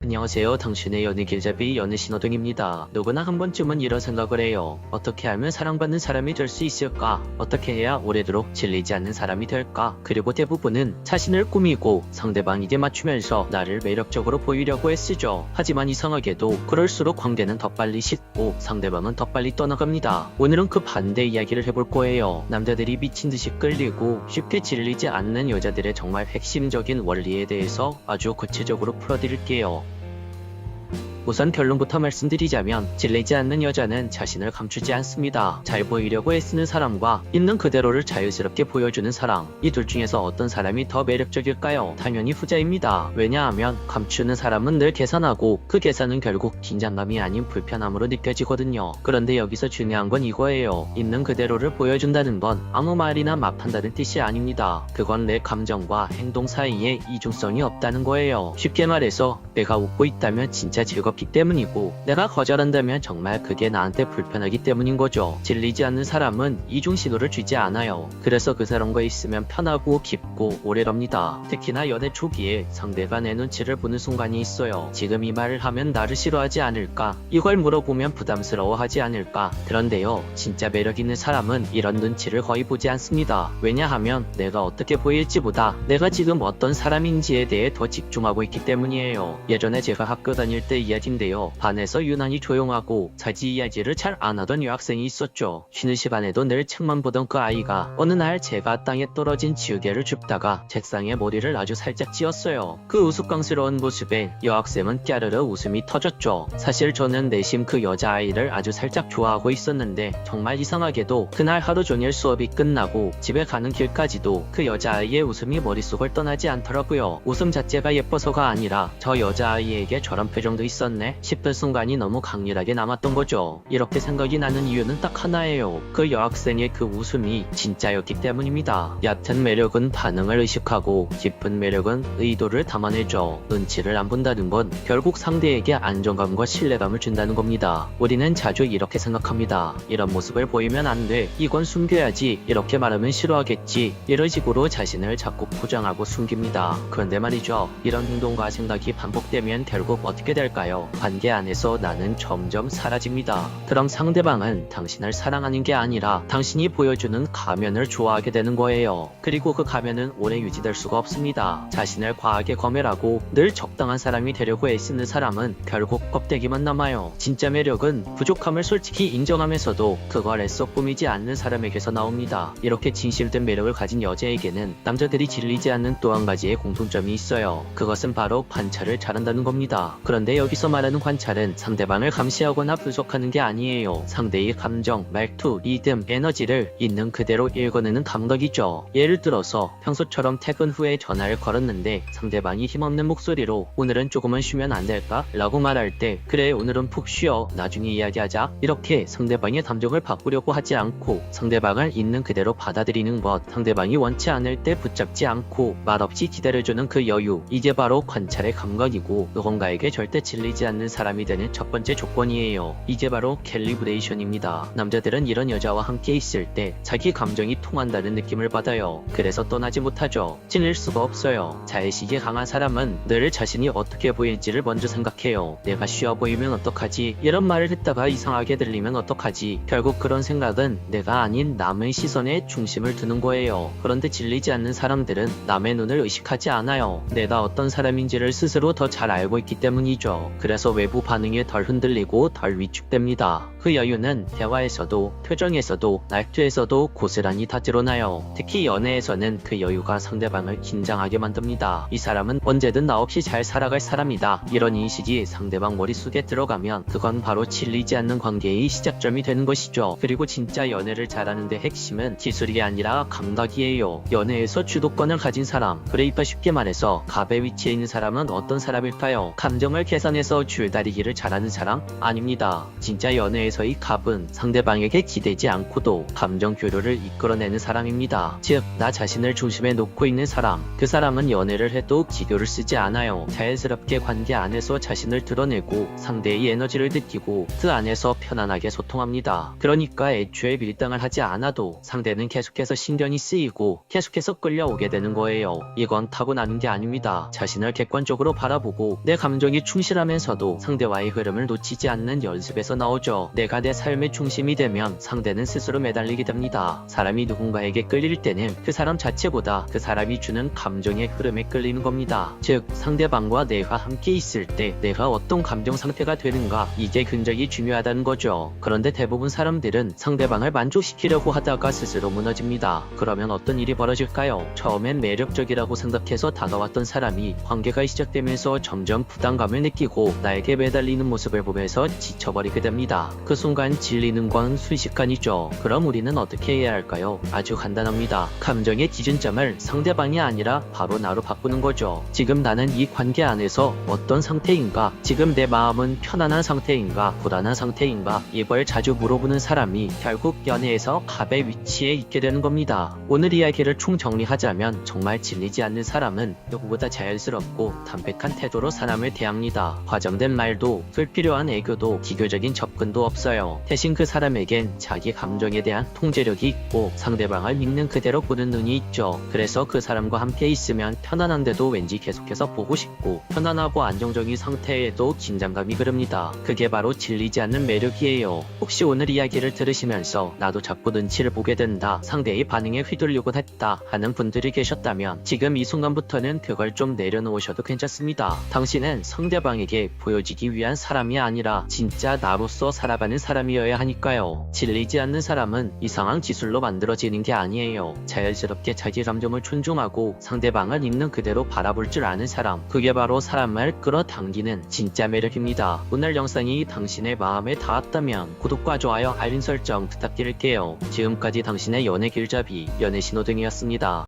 안녕하세요. 당신의 연애 길잡이 연애 신호등입니다. 누구나 한 번쯤은 이런 생각을 해요. 어떻게 하면 사랑받는 사람이 될 수 있을까? 어떻게 해야 오래도록 질리지 않는 사람이 될까? 그리고 대부분은 자신을 꾸미고 상대방에게 맞추면서 나를 매력적으로 보이려고 애쓰죠. 하지만 이상하게도 그럴수록 관계는 더 빨리 식고 상대방은 더 빨리 떠나갑니다. 오늘은 그 반대 이야기를 해볼 거예요. 남자들이 미친듯이 끌리고 쉽게 질리지 않는 여자들의 정말 핵심적인 원리에 대해서 아주 구체적으로 풀어드릴게요. 우선 결론부터 말씀드리자면 질리지 않는 여자는 자신을 감추지 않습니다. 잘 보이려고 애쓰는 사람과 있는 그대로를 자유스럽게 보여주는 사람, 이 둘 중에서 어떤 사람이 더 매력적일까요? 당연히 후자입니다. 왜냐하면 감추는 사람은 늘 계산하고 그 계산은 결국 긴장감이 아닌 불편함으로 느껴지거든요. 그런데 여기서 중요한 건 이거예요. 있는 그대로를 보여준다는 건 아무 말이나 막 한다는 뜻이 아닙니다. 그건 내 감정과 행동 사이에 이중성이 없다는 거예요. 쉽게 말해서 내가 웃고 있다면 진짜 즐겁기 때문이고 내가 거절한다면 정말 그게 나한테 불편하기 때문인 거죠. 질리지 않는 사람은 이중신호를 주지 않아요. 그래서 그 사람과 있으면 편하고 깊고 오래갑니다. 특히나 연애 초기에 상대가 내 눈치를 보는 순간이 있어요. 지금 이 말을 하면 나를 싫어하지 않을까? 이걸 물어보면 부담스러워하지 않을까? 그런데요, 진짜 매력 있는 사람은 이런 눈치를 거의 보지 않습니다. 왜냐하면 내가 어떻게 보일지보다 내가 지금 어떤 사람인지에 대해 더 집중하고 있기 때문이에요. 예전에 제가 학교 다닐 때 이야기인데요. 반에서 유난히 조용하고 자지 이야기를 잘 안 하던 여학생이 있었죠. 쉬는 시간에도 늘 책만 보던 그 아이가 어느 날 제가 땅에 떨어진 지우개를 줍다가 책상에 머리를 아주 살짝 찧었어요. 그 우스꽝스러운 모습에 여학생은 깨르르 웃음이 터졌죠. 사실 저는 내심 그 여자아이를 아주 살짝 좋아하고 있었는데 정말 이상하게도 그날 하루 종일 수업이 끝나고 집에 가는 길까지도 그 여자아이의 웃음이 머릿속을 떠나지 않더라고요. 웃음 자체가 예뻐서가 아니라 저 여자아이에게 저런 표정도 있었네 싶은 순간이 너무 강렬하게 남았던 거죠. 이렇게 생각이 나는 이유는 딱 하나예요. 그 여학생의 그 웃음이 진짜였기 때문입니다. 얕은 매력은 반응을 의식하고 깊은 매력은 의도를 담아내죠. 눈치를 안 본다는 건 결국 상대에게 안정감과 신뢰감을 준다는 겁니다. 우리는 자주 이렇게 생각합니다. 이런 모습을 보이면 안 돼. 이건 숨겨야지. 이렇게 말하면 싫어하겠지. 이런 식으로 자신을 자꾸 포장하고 숨깁니다. 그런데 말이죠. 이런 행동과 생각이 반복되면 결국 어떻게 될까요? 관계 안에서 나는 점점 사라집니다. 그럼 상대방은 당신을 사랑하는 게 아니라 당신이 보여주는 가면을 좋아하게 되는 거예요. 그리고 그 가면은 오래 유지될 수가 없습니다. 자신을 과하게 검열하고 늘 적당한 사람이 되려고 애쓰는 사람은 결국 껍데기만 남아요. 진짜 매력은 부족함을 솔직히 인정하면서도 그걸 애써 꾸미지 않는 사람에게서 나옵니다. 이렇게 진실된 매력을 가진 여자에게는 남자들이 질리지 않는 또 한 가지의 공통점이 있어요. 그것은 바로 관찰을 잘한다는 겁니다. 그런데 여기서 말하는 관찰은 상대방을 감시하거나 분석하는 게 아니에요. 상대의 감정, 말투, 리듬, 에너지를 있는 그대로 읽어내는 감각이죠. 예를 들어서 평소처럼 퇴근 후에 전화를 걸었는데 상대방이 힘없는 목소리로 오늘은 조금만 쉬면 안 될까? 라고 말할 때 그래 오늘은 푹 쉬어 나중에 이야기하자. 이렇게 상대방의 감정을 바꾸려고 하지 않고 상대방을 있는 그대로 받아들이는 것, 상대방이 원치 않을 때 붙잡지 않고 말없이 기다려주는 그 여유, 이게 바로 관찰의 감각이고 누군가에게 절대 질리지 않는 사람이 되는 첫 번째 조건이에요. 이게 바로 캘리브레이션입니다. 남자들은 이런 여자와 함께 있을 때 자기 감정이 통한다는 느낌을 받아요. 그래서 떠나지 못하죠. 지낼 수가 없어요. 자의식이 강한 사람은 늘 자신이 어떻게 보일지를 먼저 생각해요. 내가 쉬워 보이면 어떡하지? 이런 말을 했다가 이상하게 들리면 어떡하지? 결국 그런 생각은 내가 아닌 남의 시선에 중심을 두는 거예요. 그런데 질리지 않는 사람들은 남의 눈을 의식하지 않아요. 내가 어떤 사람인지를 스스로 더 잘 알고 있기 때문이죠. 그래서 외부 반응에 덜 흔들리고 덜 위축됩니다. 그 여유는 대화에서도 표정에서도 말투에서도 고스란히 다 드러나요. 특히 연애에서는 그 여유가 상대방을 긴장하게 만듭니다. 이 사람은 언제든 나 없이 잘 살아갈 사람이다. 이런 인식이 상대방 머릿속에 들어가면 그건 바로 질리지 않는 관계의 시작점이 되는 것이죠. 그리고 진짜 연애를 잘하는데 핵심은 기술이 아니라 감각이에요. 연애에서 주도권을 가진 사람, 그러니까 쉽게 말해서 갑의 위치에 있는 사람은 어떤 사람일까요? 감정을 계산해서 연애에서 줄다리기를 잘하는 사람? 아닙니다. 진짜 연애에서의 갑은 상대방에게 기대지 않고도 감정 교류를 이끌어내는 사람입니다. 즉, 나 자신을 중심에 놓고 있는 사람. 그 사람은 연애를 해도 기교를 쓰지 않아요. 자연스럽게 관계 안에서 자신을 드러내고 상대의 에너지를 느끼고 그 안에서 편안하게 소통합니다. 그러니까 애초에 밀당을 하지 않아도 상대는 계속해서 신경이 쓰이고 계속해서 끌려오게 되는 거예요. 이건 타고나는 게 아닙니다. 자신을 객관적으로 바라보고 내 감정이 충실하면서도 상대와의 흐름을 놓치지 않는 연습에서 나오죠. 내가 내 삶의 중심이 되면 상대는 스스로 매달리게 됩니다. 사람이 누군가에게 끌릴 때는 그 사람 자체보다 그 사람이 주는 감정의 흐름에 끌리는 겁니다. 즉, 상대방과 내가 함께 있을 때 내가 어떤 감정 상태가 되는가, 이게 굉장히 중요하다는 거죠. 그런데 대부분 사람들은 상대방을 만족시키려고 하다가 스스로 무너집니다. 그러면 어떤 일이 벌어질까요? 처음엔 매력적이라고 생각해서 다가왔던 사람이 관계가 시작되면서 점점 부담감을 느끼고 나에게 매달리는 모습을 보면서 지쳐버리게 됩니다. 그 순간 질리는 건 순식간이죠. 그럼 우리는 어떻게 해야 할까요? 아주 간단합니다. 감정의 기준점을 상대방이 아니라 바로 나로 바꾸는 거죠. 지금 나는 이 관계 안에서 어떤 상태인가? 지금 내 마음은 편안한 상태인가? 불안한 상태인가? 이걸 자주 물어보는 사람이 결국 연애에서 갑의 위치에 있게 되는 겁니다. 오늘 이야기를 총정리하자면 정말 질리지 않는 사람은 누구보다 자연스럽고 담백한 태도로 사람을 대합니다. 과장된 말도 불필요한 애교도 기교적인 접근도 없어요. 대신 그 사람에겐 자기 감정에 대한 통제력이 있고 상대방을 믿는 그대로 보는 눈이 있죠. 그래서 그 사람과 함께 있으면 편안한데도 왠지 계속해서 보고 싶고 편안하고 안정적인 상태에도 긴장감이 흐릅니다. 그게 바로 질리지 않는 매력이에요. 혹시 오늘 이야기를 들으시면서 나도 자꾸 눈치를 보게 된다, 상대의 반응에 휘둘리곤 했다 하는 분들이 계셨다면 지금 이 순간부터는 그걸 좀 내려놓으셔도 괜찮습니다. 당신은 상대방에게 보여지기 위한 사람이 아니라 진짜 나로서 살아가는 사람이어야 하니까요. 질리지 않는 사람은 이상한 기술로 만들어지는 게 아니에요. 자연스럽게 자기 감정을 존중하고 상대방을 있는 그대로 바라볼 줄 아는 사람, 그게 바로 사람을 끌어당기는 진짜 매력입니다. 오늘 영상이 당신의 마음에 닿았다면 구독과 좋아요, 알림 설정 부탁드릴게요. 지금까지 당신의 연애 길잡이 연애신호등이었습니다.